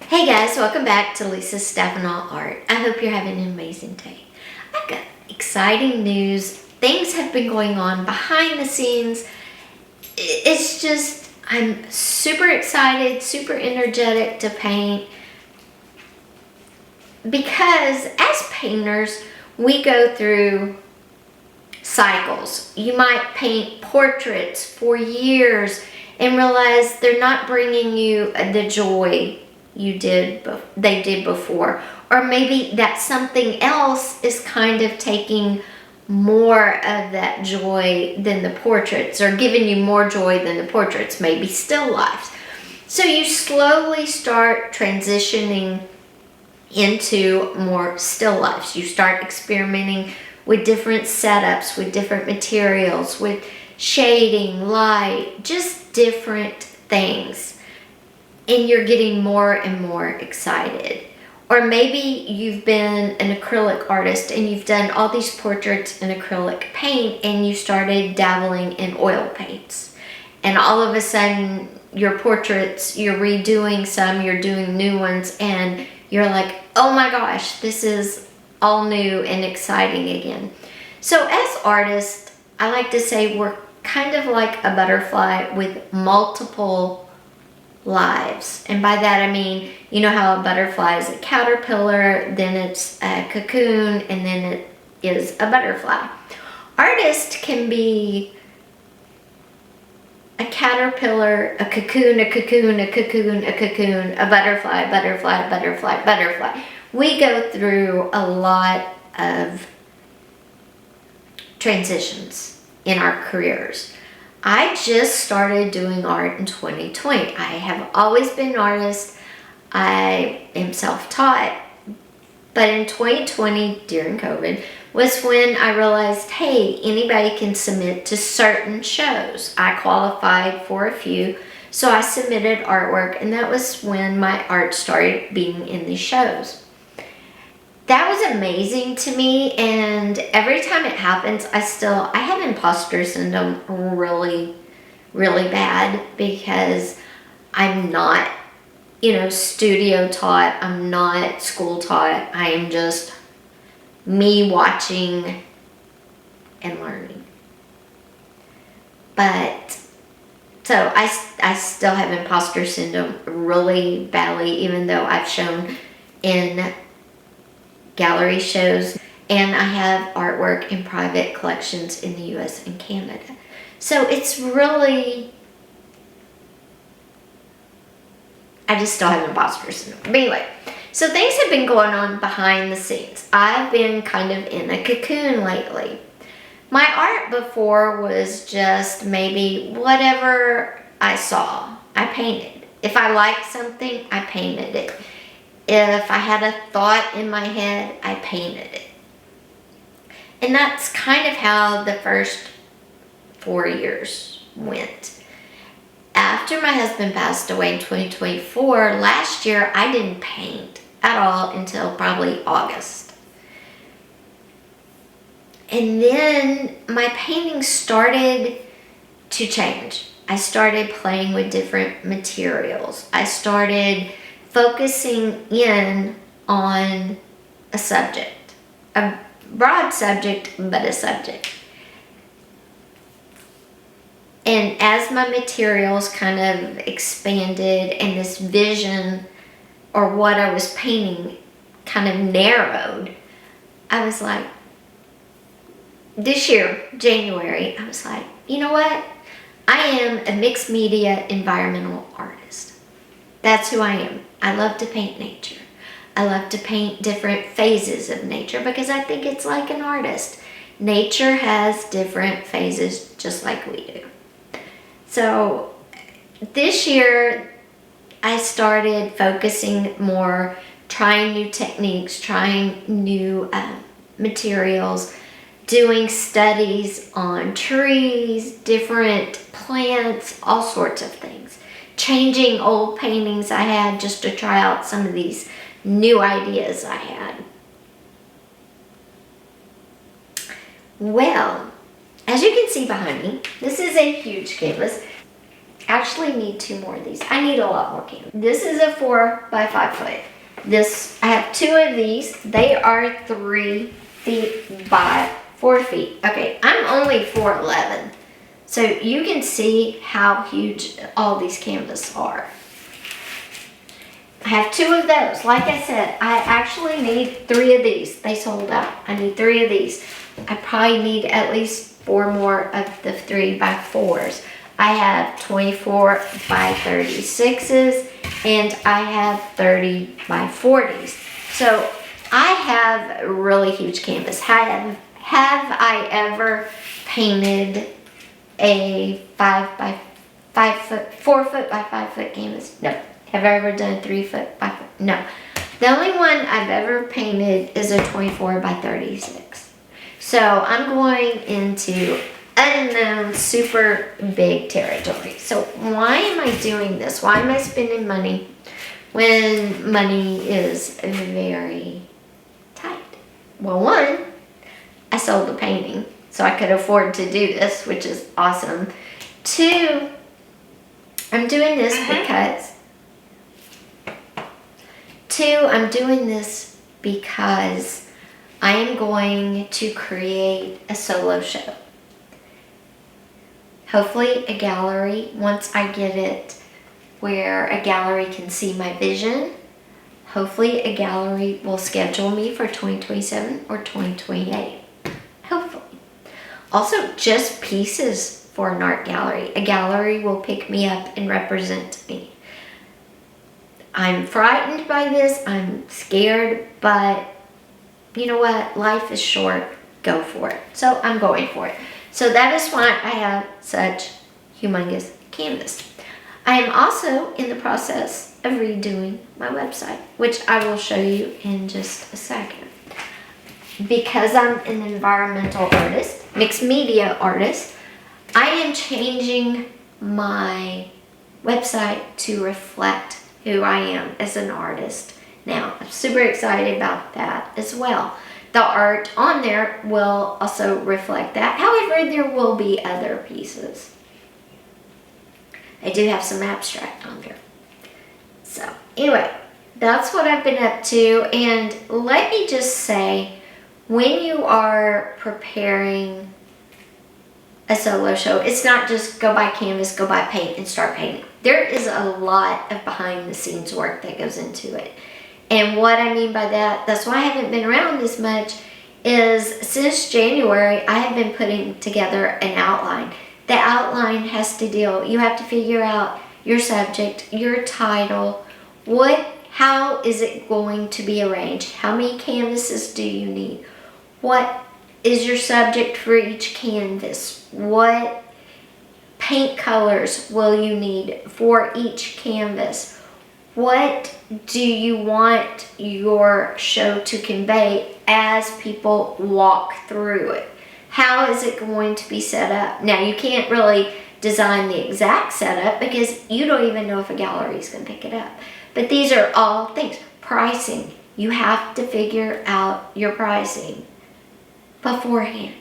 Hey guys, welcome back to Lisa Stavenall Art. I hope you're having an amazing day. I've got exciting news. Things have been going on behind the scenes. It's just, I'm super excited, super energetic to paint because as painters, we go through cycles. You might paint portraits for years and realize they're not bringing you the joy they did before, or maybe that something else is kind of taking more of that joy than the portraits, or giving you more joy than the portraits, maybe still lifes. So you slowly start transitioning into more still lifes. You start experimenting with different setups, with different materials, with shading, light, just different things. And you're getting more and more excited. Or maybe you've been an acrylic artist and you've done all these portraits in acrylic paint and you started dabbling in oil paints. And all of a sudden your portraits, you're redoing some, you're doing new ones, and you're like, oh my gosh, this is all new and exciting again. So as artists, I like to say we're kind of like a butterfly with multiple lives. And by that I mean, you know how a butterfly is a caterpillar, then it's a cocoon, and then it is a butterfly. Artist can be a caterpillar, a cocoon, a cocoon, a cocoon, a cocoon, a butterfly, butterfly, butterfly, butterfly. We go through a lot of transitions in our careers. I just started doing art in 2020. I have always been an artist. I am self-taught. But in 2020, during COVID, was when I realized, hey, anybody can submit to certain shows. I qualified for a few, so I submitted artwork, and that was when my art started being in these shows. That was amazing to me, and every time it happens, I have imposter syndrome really, really bad because I'm not, studio taught. I'm not school taught. I am just me watching and learning. But, so I still have imposter syndrome really badly, even though I've shown in gallery shows, and I have artwork in private collections in the US and Canada. So it's really, I just still have imposter syndrome. But anyway, so things have been going on behind the scenes. I've been kind of in a cocoon lately. My art before was just maybe whatever I saw, I painted. If I liked something, I painted it. If I had a thought in my head, I painted it. And that's kind of how the first 4 years went. After my husband passed away in 2024, last year I didn't paint at all until probably August. And then my painting started to change. I started playing with different materials. I started focusing in on a subject, a broad subject, but a subject. And as my materials kind of expanded and this vision, or what I was painting, kind of narrowed, I was like, this year, January, I was like, you know what? I am a mixed media environmental artist. That's who I am. I love to paint nature. I love to paint different phases of nature because I think it's like an artist. Nature has different phases just like we do. So this year I started focusing more, trying new techniques, trying new materials, doing studies on trees, different plants, all sorts of things. Changing old paintings I had just to try out some of these new ideas I had. Well, as you can see behind me, this is a huge canvas. actually need 2 more of these. I need a lot more canvas. This is a 4 by 5 foot. I have 2 of these. They are 3 feet by 4 feet. Okay, I'm only 4'11", so you can see how huge all these canvas are. I have 2 of those. Like I said, I actually need 3 of these. They sold out. I need 3 of these. I probably need at least 4 more of the 3 by 4s. I have 24 by 36s, and I have 30 by 40s. So I have really huge canvas. Have I ever painted a 4 foot by 5 foot canvas? No. Have I ever done 3 foot by 4? No. The only one I've ever painted is a 24 by 36. So I'm going into unknown, super big territory. So why am I doing this? Why am I spending money when money is very tight? Well, 1, I sold the painting, so I could afford to do this, which is awesome. 2, I'm doing this because I am going to create a solo show. Hopefully a gallery, once I get it where a gallery can see my vision, hopefully a gallery will schedule me for 2027 or 2028. Hopefully. Also, just pieces for an art gallery. A gallery will pick me up and represent me. I'm frightened by this, I'm scared, but you know what? Life is short. Go for it. So I'm going for it. So that is why I have such humongous canvas. I am also in the process of redoing my website, which I will show you in just a second. Because I'm an environmental artist, mixed media artist, I am changing my website to reflect who I am as an artist. Now, I'm super excited about that as well. The art on there will also reflect that. However, there will be other pieces. I do have some abstract on there. So, anyway, that's what I've been up to. And let me just say, when you are preparing a solo show, it's not just go buy canvas, go buy paint, and start painting. There is a lot of behind the scenes work that goes into it. And what I mean by that, that's why I haven't been around as much, is since January, I have been putting together an outline. The outline has to deal, you have to figure out your subject, your title, how is it going to be arranged? How many canvases do you need? What is your subject for each canvas? What paint colors will you need for each canvas? What do you want your show to convey as people walk through it? How is it going to be set up? Now, you can't really design the exact setup because you don't even know if a gallery is going to pick it up. But these are all things. Pricing. You have to figure out your pricing beforehand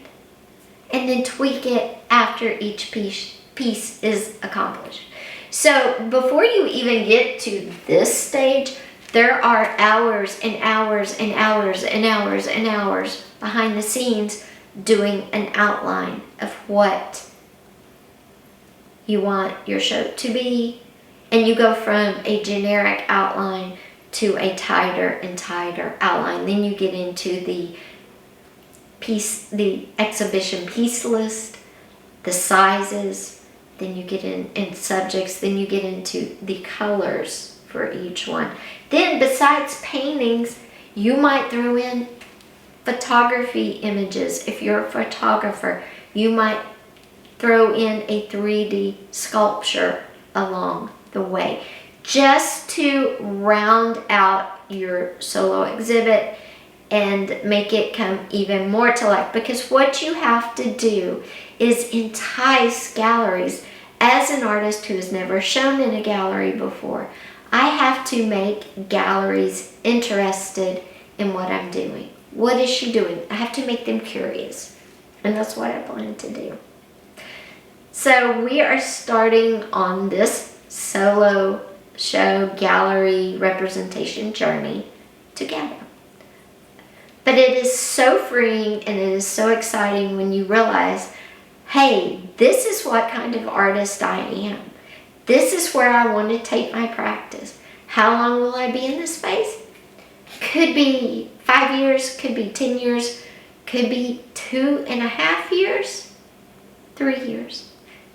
and then tweak it after each piece is accomplished. So before you even get to this stage, there are hours and hours and hours and hours and hours behind the scenes doing an outline of what you want your show to be. And you go from a generic outline to a tighter and tighter outline. Then you get into the exhibition piece list, the sizes, then you get in subjects, then you get into the colors for each one. Then besides paintings, you might throw in photography images. If you're a photographer, you might throw in a 3D sculpture along the way, just to round out your solo exhibit and make it come even more to life. Because what you have to do is entice galleries. As an artist who has never shown in a gallery before, I have to make galleries interested in what I'm doing. What is she doing? I have to make them curious. And that's what I plan to do. So we are starting on this solo show gallery representation journey together. But it is so freeing and it is so exciting when you realize, hey, this is what kind of artist I am. This is where I want to take my practice. How long will I be in this space? Could be 5 years, could be 10 years, could be 2.5 years, 3 years.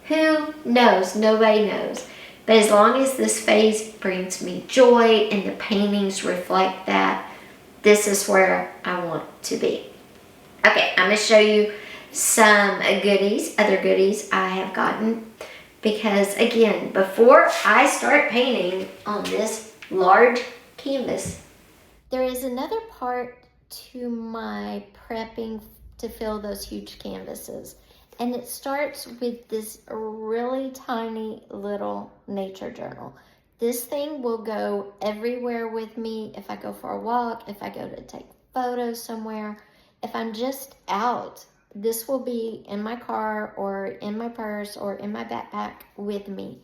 Who knows? Nobody knows. But as long as this phase brings me joy and the paintings reflect that, this is where I want to be. Okay, I'm going to show you some goodies, other goodies I have gotten. Because again, before I start painting on this large canvas, there is another part to my prepping to fill those huge canvases. And it starts with this really tiny little nature journal. This thing will go everywhere with me if I go for a walk, if I go to take photos somewhere, if I'm just out. This will be in my car or in my purse or in my backpack with me.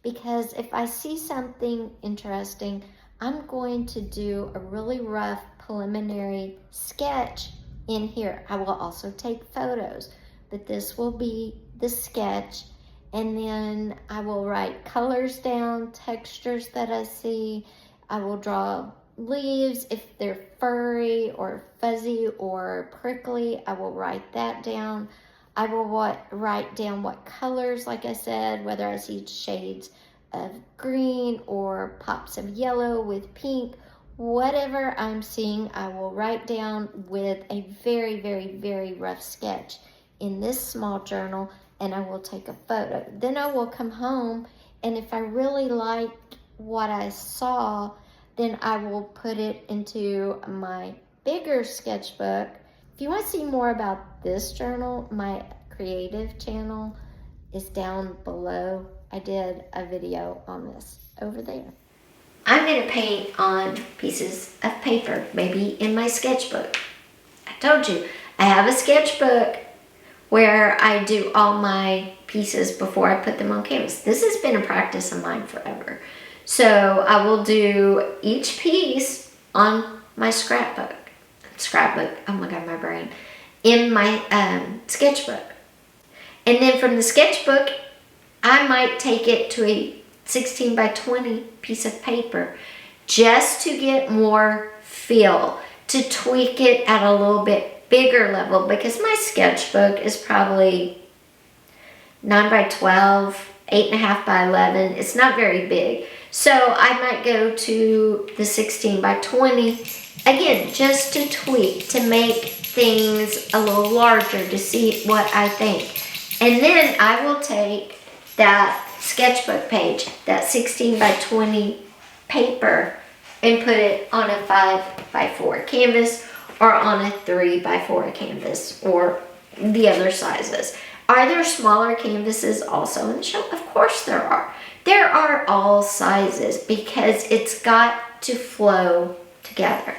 Because if I see something interesting, I'm going to do a really rough preliminary sketch in here. I will also take photos, but this will be the sketch. And then I will write colors down, textures that I see. I will draw leaves, if they're furry or fuzzy or prickly, I will write that down. I will write down what colors, like I said, whether I see shades of green or pops of yellow with pink. Whatever I'm seeing, I will write down with a very, very, very rough sketch in this small journal, and I will take a photo. Then I will come home, and if I really like what I saw, then I will put it into my bigger sketchbook. If you want to see more about this journal, my creative channel is down below. I did a video on this over there. I'm going to paint on pieces of paper, maybe in my sketchbook. I told you, I have a sketchbook where I do all my pieces before I put them on canvas. This has been a practice of mine forever. So I will do each piece on my scrapbook, oh my God, my brain, in my sketchbook. And then from the sketchbook, I might take it to a 16 by 20 piece of paper just to get more feel, to tweak it at a little bit bigger level, because my sketchbook is probably 9 by 12, 8.5 by 11. It's not very big. So I might go to the 16 by 20, again, just to tweak, to make things a little larger, to see what I think. And then I will take that sketchbook page, that 16 by 20 paper, and put it on a 5 by 4 canvas or on a 3 by 4 canvas, or the other sizes. Are there smaller canvases also in the show? Of course there are. There are all sizes because it's got to flow together.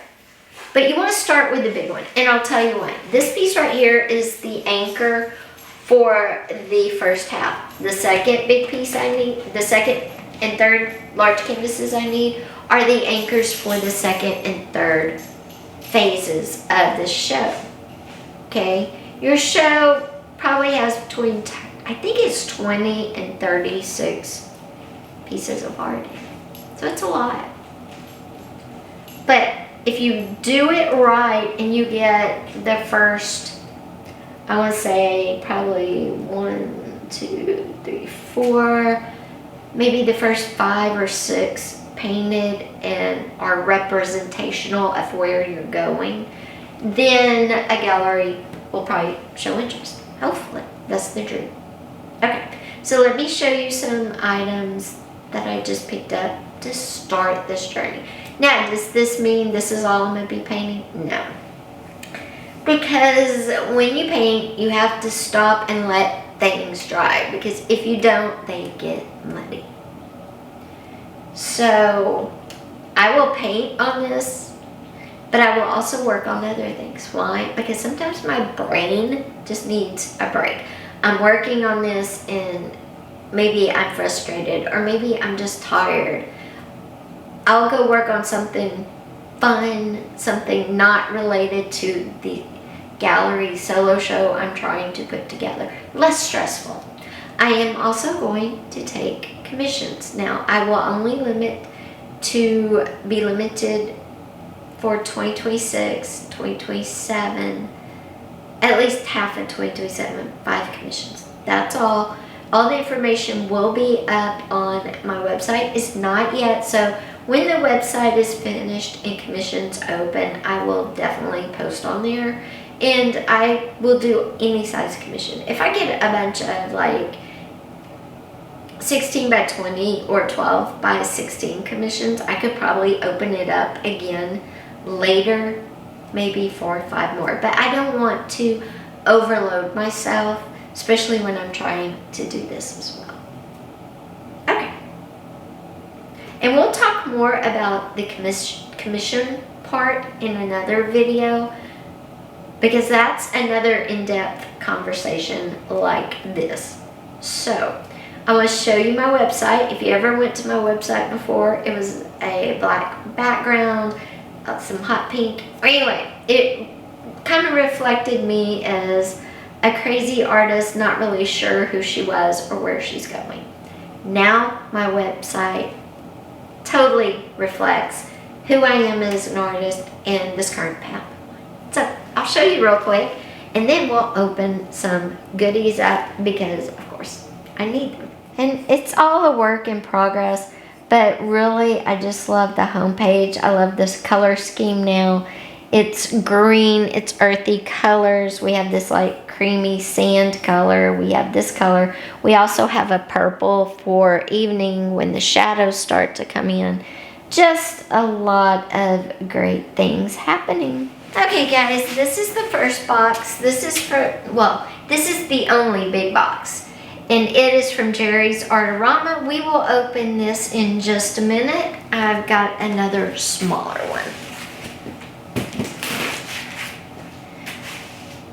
But you want to start with the big one, and I'll tell you what. This piece right here is the anchor for the first half. The second big piece I need, the second and third large canvases I need, are the anchors for the second and third phases of the show. Okay? Your show probably has between, I think it's 20 and 36 pieces of art. So it's a lot. But if you do it right and you get the first, I want to say probably 1, 2, 3, 4, maybe the first 5 or 6 painted and are representational of where you're going, then a gallery will probably show interest. Hopefully. That's the dream. Okay, so let me show you some items that I just picked up to start this journey. Now, does this mean this is all I'm going to be painting? No. Because when you paint, you have to stop and let things dry. Because if you don't, they get muddy. So, I will paint on this, but I will also work on other things. Why? Because sometimes my brain just needs a break. I'm working on this and maybe I'm frustrated or maybe I'm just tired, I'll go work on something fun, something not related to the gallery solo show I'm trying to put together. Less stressful. I am also going to take commissions. Now, I will only be limited for 2026, 2027, at least half of 2027, 5 commissions. That's all. All the information will be up on my website. It's not yet, so when the website is finished and commissions open, I will definitely post on there. And I will do any size commission. If I get a bunch of like 16 by 20 or 12 by 16 commissions, I could probably open it up again later, maybe 4 or 5 more. But I don't want to overload myself, especially when I'm trying to do this as well. Okay. And we'll talk more about the commission part in another video, because that's another in-depth conversation like this. So, I want to show you my website. If you ever went to my website before, it was a black background, some hot pink. Anyway, it kind of reflected me as a crazy artist, not really sure who she was or where she's going. Now, my website totally reflects who I am as an artist and this current path. So, I'll show you real quick, and then we'll open some goodies up because, of course, I need them. And it's all a work in progress, but really, I just love the homepage. I love this color scheme now. It's green, it's earthy colors. We have this like creamy sand color. We have this color. We also have a purple for evening when the shadows start to come in. Just a lot of great things happening. Okay guys, this is the first box. This is the only big box. And it is from Jerry's Artarama. We will open this in just a minute. I've got another smaller one.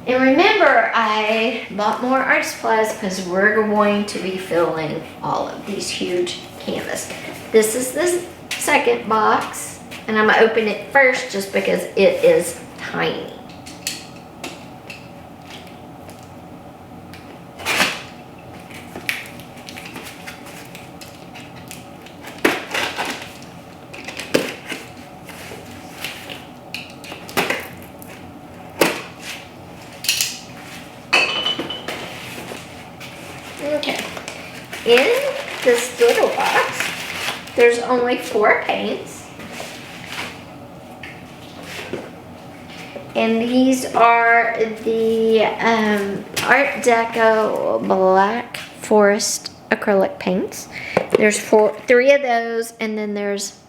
And remember, I bought more art supplies because we're going to be filling all of these huge canvas. This is the second box, and I'm gonna open it first just because it is tiny. Okay, in this little box, there's only 4 paints. And these are the Art Deco Black Forest acrylic paints. There's 3 of those, and then there's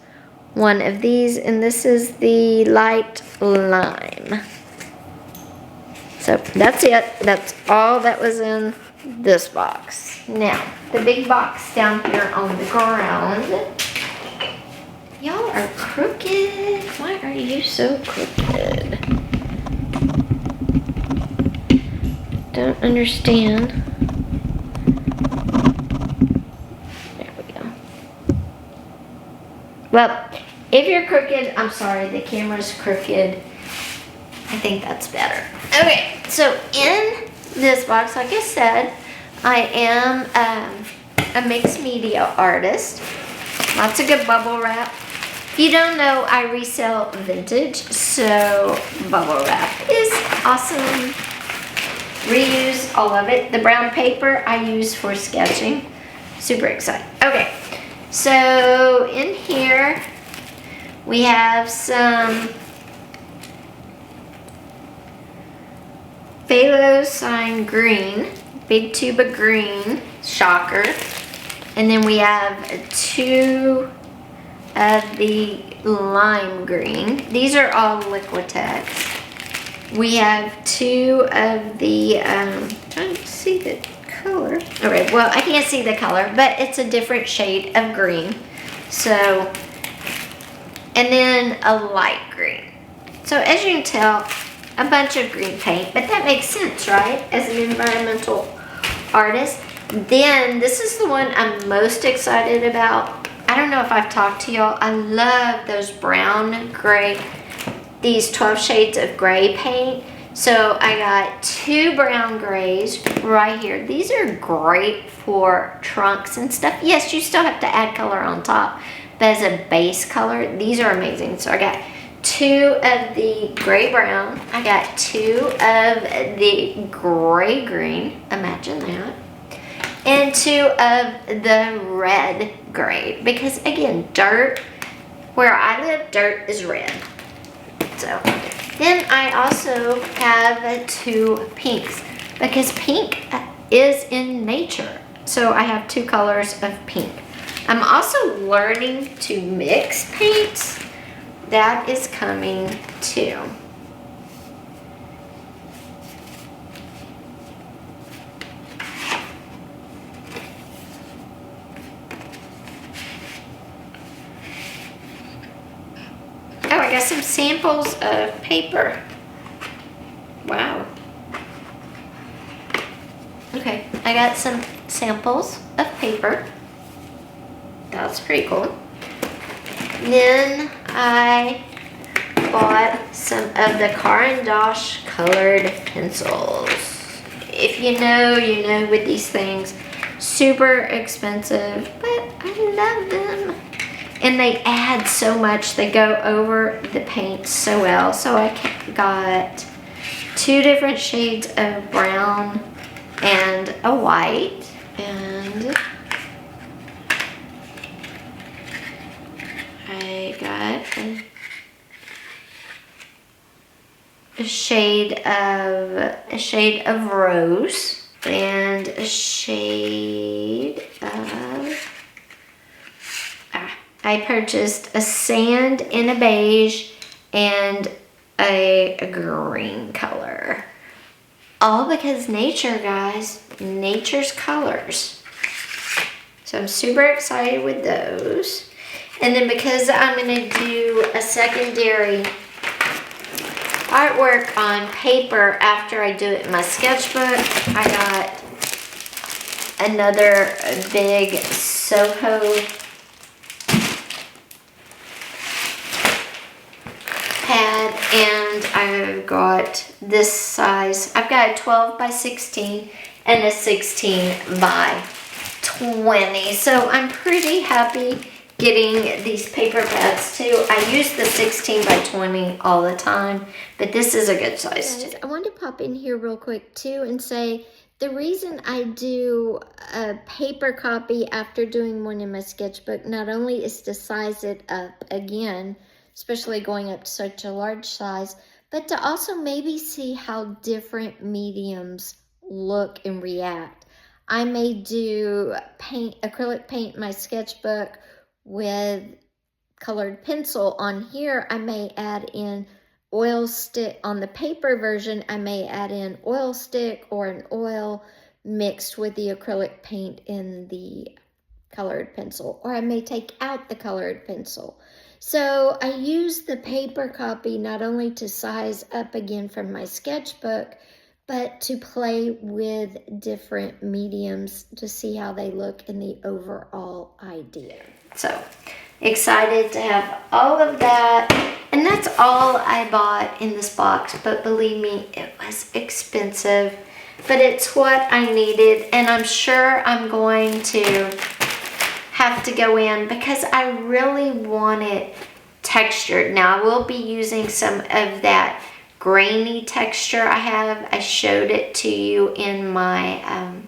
1 of these, and this is the light lime. So that's it. That's all that was in this box. Now, the big box down here on the ground. Y'all are crooked. Why are you so crooked? Don't understand. There we go. Well, if you're crooked, I'm sorry, the camera's crooked. I think that's better. Okay, so in this box, like I said, I am a mixed media artist. Lots of good bubble wrap. If you don't know, I resell vintage, so bubble wrap is awesome. Reuse all of it. The brown paper I use for sketching. Super excited. Okay, so in here we have some Phthalo Sign green, big tube of green, shocker. And then we have 2 of the lime green. These are all Liquitex. We have 2 of the, trying to see the color. All right, well, I can't see the color, but it's a different shade of green. So, and then a light green. So as you can tell, a bunch of green paint, but that makes sense, right? As an environmental artist. Then this is the one I'm most excited about. I don't know if I've talked to y'all. I love those brown gray, these 12 shades of gray paint. So I got 2 brown grays right here. These are great for trunks and stuff. Yes, you still have to add color on top, but as a base color, these are amazing. So I got 2 of the gray brown. I got 2 of the gray green. Imagine that. And 2 of the red gray. Because again, dirt, where I live, dirt is red. So then I also have 2 pinks. Because pink is in nature. So I have 2 colors of pink. I'm also learning to mix paints. That is coming too. Oh, I got some samples of paper. Wow. Okay, I got some samples of paper. That's pretty cool. Then I bought some of the Caran d'Ache colored pencils. If you know, you know with these things. Super expensive, but I love them. And they add so much. They go over the paint so well. So I got 2 different shades of brown and a white. And I got a shade of rose and a shade of I purchased a sand in a beige and a green color. All because nature, guys. Nature's colors. So I'm super excited with those. And then because I'm going to do a secondary artwork on paper after I do it in my sketchbook, I got another big Soho pad, and I've got this size. I've got a 12 by 16 and a 16 by 20. So I'm pretty happy getting these paper pads too. I use the 16 by 20 all the time, but this is a good size too. I wanted to pop in here real quick too and say the reason I do a paper copy after doing one in my sketchbook not only is to size it up again, especially going up to such a large size, but to also maybe see how different mediums look and react. I may do acrylic paint in my sketchbook with colored pencil. On here, I may add in oil stick. On the paper version, I may add in oil stick or an oil mixed with the acrylic paint in the colored pencil, or I may take out the colored pencil. So I use the paper copy not only to size up again from my sketchbook, but to play with different mediums to see how they look in the overall idea. So excited to have all of that. And that's all I bought in this box. But believe me, it was expensive. But it's what I needed. And I'm sure I'm going to have to go in because I really want it textured. Now I will be using some of that grainy texture I have. I showed it to you in my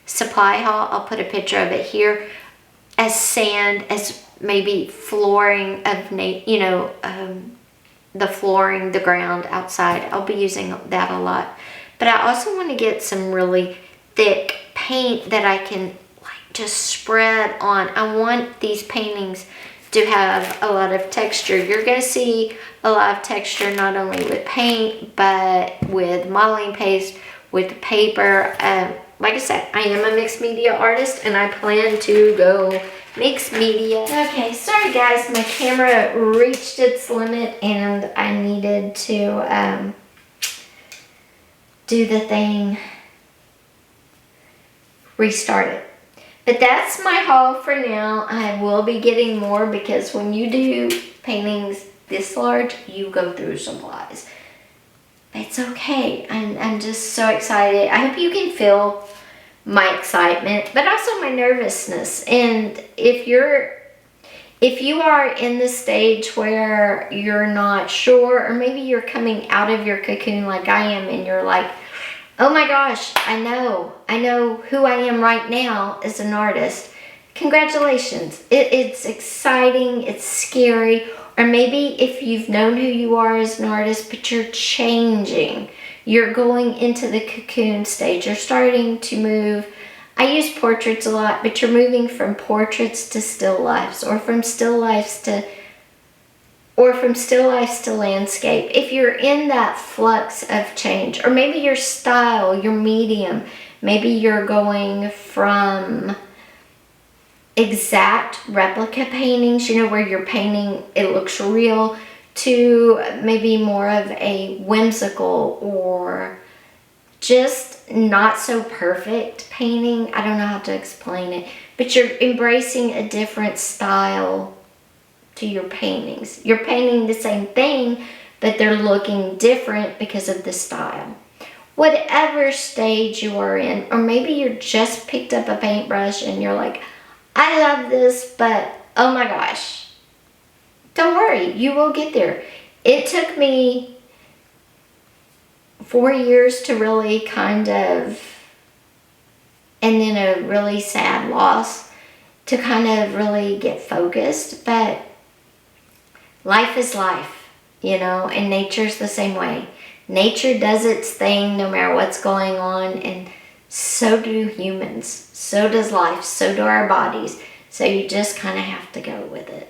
supply haul. I'll put a picture of it here. As sand, as maybe flooring of, the flooring, the ground outside. I'll be using that a lot. But I also want to get some really thick paint that I can just spread on. I want these paintings to have a lot of texture. You're going to see a lot of texture not only with paint, but with modeling paste, with paper. Like I said, I am a mixed media artist and I plan to go mixed media. Okay, sorry guys, my camera reached its limit and I needed to do the thing restart it. But that's my haul for now. I will be getting more because when you do paintings this large, you go through supplies. It's okay. I'm just so excited. I hope you can feel my excitement, but also my nervousness. And if you are in the stage where you're not sure, or maybe you're coming out of your cocoon like I am, and you're like, oh my gosh, I know who I am right now as an artist. Congratulations. It's exciting, it's scary. Or maybe if you've known who you are as an artist, but you're changing. You're going into the cocoon stage. You're starting to move. I use portraits a lot, but you're moving from portraits to still lifes, or from still lifes to landscape. If you're in that flux of change, or maybe your style, your medium, maybe you're going from exact replica paintings, where you're painting, it looks real, to maybe more of a whimsical or just not so perfect painting. I don't know how to explain it, but you're embracing a different style to your paintings. You're painting the same thing, but they're looking different because of the style. Whatever stage you are in, or maybe you just picked up a paintbrush and you're like, I love this, but oh my gosh. Don't worry, you will get there. It took me 4 years to really kind of, and then a really sad loss, to kind of really get focused, but life is life, and nature's the same way. Nature does its thing no matter what's going on, and so do humans. So does life. So do our bodies. So you just kind of have to go with it.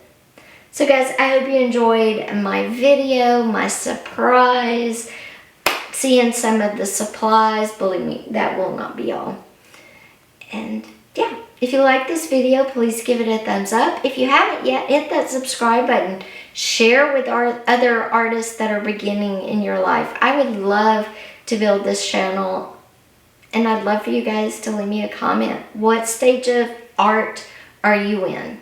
So guys, I hope you enjoyed my video, my surprise, seeing some of the supplies. Believe me, that will not be all. And yeah, if you like this video, please give it a thumbs up. If you haven't yet, hit that subscribe button. Share with our other artists that are beginning in your life. I would love to build this channel, and I'd love for you guys to leave me a comment. What stage of art are you in?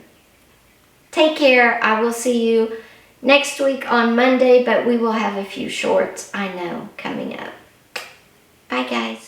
Take care. I will see you next week on Monday, but we will have a few shorts, I know, coming up. Bye, guys.